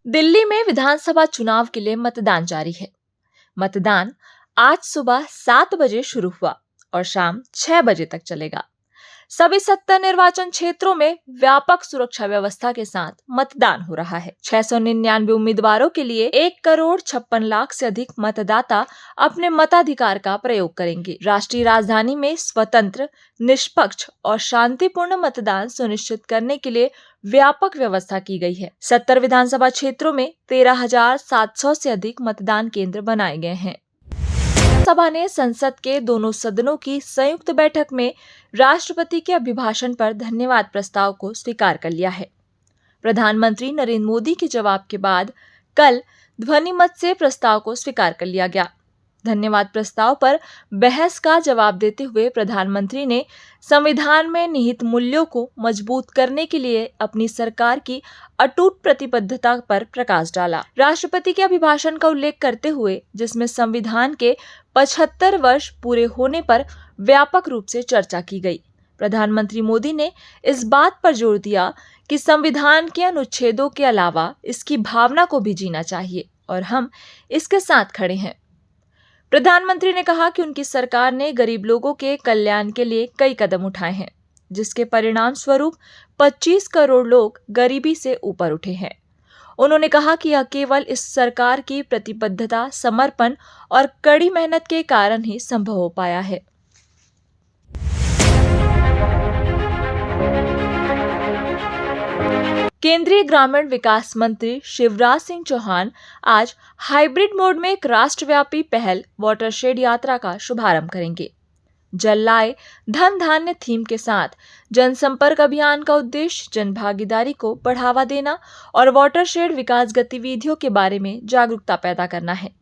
दिल्ली में विधानसभा चुनाव के लिए मतदान जारी है। मतदान आज सुबह 7 बजे शुरू हुआ और शाम 6 बजे तक चलेगा। सभी 70 निर्वाचन क्षेत्रों में व्यापक सुरक्षा व्यवस्था के साथ मतदान हो रहा है। 699 उम्मीदवारों के लिए 1,56,00,000 से अधिक मतदाता अपने मताधिकार का प्रयोग करेंगे। राष्ट्रीय राजधानी में स्वतंत्र, निष्पक्ष और शांतिपूर्ण मतदान सुनिश्चित करने के लिए व्यापक व्यवस्था की गई है। 70 विधानसभा क्षेत्रों में 13,700 से अधिक मतदान केंद्र बनाए गए हैं। सभा ने संसद के दोनों सदनों की संयुक्त बैठक में राष्ट्रपति के अभिभाषण पर धन्यवाद प्रस्ताव को स्वीकार कर लिया है। प्रधानमंत्री नरेंद्र मोदी के जवाब के बाद कल ध्वनिमत से प्रस्ताव को स्वीकार कर लिया गया। धन्यवाद प्रस्ताव पर बहस का जवाब देते हुए प्रधानमंत्री ने संविधान में निहित मूल्यों को मजबूत करने के लिए अपनी सरकार की अटूट प्रतिबद्धता पर प्रकाश डाला। राष्ट्रपति के अभिभाषण का उल्लेख करते हुए, जिसमें संविधान के 75 वर्ष पूरे होने पर व्यापक रूप से चर्चा की गई, प्रधानमंत्री मोदी ने इस बात पर जोर दिया कि संविधान के अनुच्छेदों के अलावा इसकी भावना को भी जीना चाहिए और हम इसके साथ खड़े हैं। प्रधानमंत्री ने कहा कि उनकी सरकार ने गरीब लोगों के कल्याण के लिए कई कदम उठाए हैं, जिसके परिणाम स्वरूप 25 करोड़ लोग गरीबी से ऊपर उठे हैं। उन्होंने कहा कि यह केवल इस सरकार की प्रतिबद्धता, समर्पण और कड़ी मेहनत के कारण ही संभव हो पाया है। केंद्रीय ग्रामीण विकास मंत्री शिवराज सिंह चौहान आज हाइब्रिड मोड में एक राष्ट्रव्यापी पहल वाटरशेड यात्रा का शुभारंभ करेंगे। जल लाए धन धान्य थीम के साथ जनसंपर्क अभियान का उद्देश्य जनभागीदारी को बढ़ावा देना और वाटरशेड विकास गतिविधियों के बारे में जागरूकता पैदा करना है।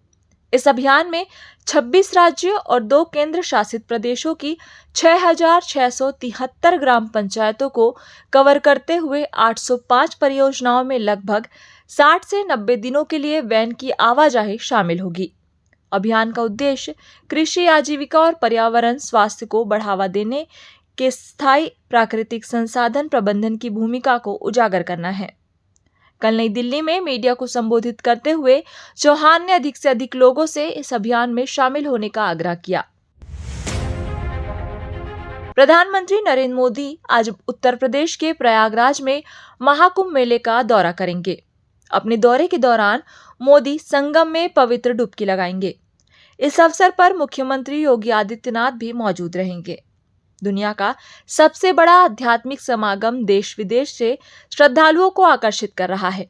इस अभियान में 26 राज्यों और 2 केंद्र शासित प्रदेशों की 6,673 ग्राम पंचायतों को कवर करते हुए 805 परियोजनाओं में लगभग 60 से 90 दिनों के लिए वैन की आवाजाही शामिल होगी। अभियान का उद्देश्य कृषि, आजीविका और पर्यावरण स्वास्थ्य को बढ़ावा देने के स्थायी प्राकृतिक संसाधन प्रबंधन की भूमिका को उजागर करना है। कल नई दिल्ली में मीडिया को संबोधित करते हुए चौहान ने अधिक से अधिक लोगों से इस अभियान में शामिल होने का आग्रह किया। प्रधानमंत्री नरेंद्र मोदी आज उत्तर प्रदेश के प्रयागराज में महाकुंभ मेले का दौरा करेंगे। अपने दौरे के दौरान मोदी संगम में पवित्र डुबकी लगाएंगे। इस अवसर पर मुख्यमंत्री योगी आदित्यनाथ भी मौजूद रहेंगे। दुनिया का सबसे बड़ा आध्यात्मिक समागम देश विदेश से श्रद्धालुओं को आकर्षित कर रहा है।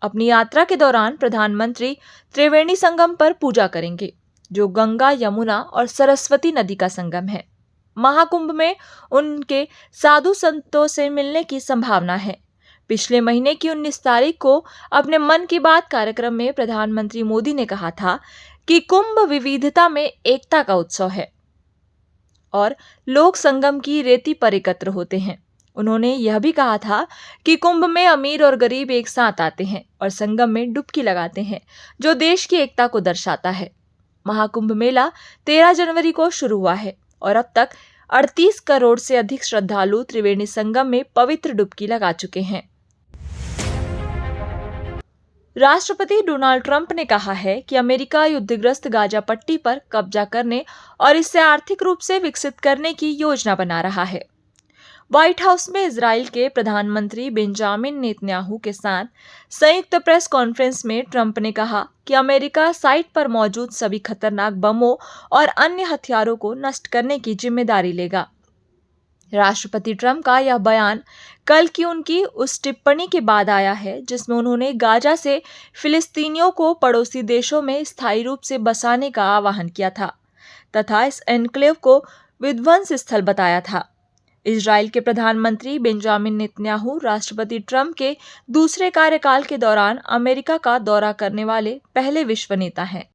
अपनी यात्रा के दौरान प्रधानमंत्री त्रिवेणी संगम पर पूजा करेंगे, जो गंगा, यमुना और सरस्वती नदी का संगम है। महाकुंभ में उनके साधु संतों से मिलने की संभावना है। पिछले महीने की 19 तारीख को अपने मन की बात कार्यक्रम में प्रधानमंत्री मोदी ने कहा था कि कुंभ विविधता में एकता का उत्सव है और लोग संगम की रेती पर एकत्र होते हैं। उन्होंने यह भी कहा था कि कुंभ में अमीर और गरीब एक साथ आते हैं और संगम में डुबकी लगाते हैं, जो देश की एकता को दर्शाता है। महाकुंभ मेला 13 जनवरी को शुरू हुआ है और अब तक 38 करोड़ से अधिक श्रद्धालु त्रिवेणी संगम में पवित्र डुबकी लगा चुके हैं। राष्ट्रपति डोनाल्ड ट्रंप ने कहा है कि अमेरिका युद्धग्रस्त गाजा पट्टी पर कब्जा करने और इसे आर्थिक रूप से विकसित करने की योजना बना रहा है। व्हाइट हाउस में इजराइल के प्रधानमंत्री बेंजामिन नेतन्याहू के साथ संयुक्त प्रेस कॉन्फ्रेंस में ट्रंप ने कहा कि अमेरिका साइट पर मौजूद सभी खतरनाक बमों और अन्य हथियारों को नष्ट करने की जिम्मेदारी लेगा। राष्ट्रपति ट्रंप का यह बयान कल की उनकी उस टिप्पणी के बाद आया है, जिसमें उन्होंने गाजा से फिलिस्तीनियों को पड़ोसी देशों में स्थायी रूप से बसाने का आह्वान किया था तथा इस एन्क्लेव को विध्वंस स्थल बताया था। इजराइल के प्रधानमंत्री बेंजामिन नेतन्याहू राष्ट्रपति ट्रंप के दूसरे कार्यकाल के दौरान अमेरिका का दौरा करने वाले पहले विश्व नेता हैं।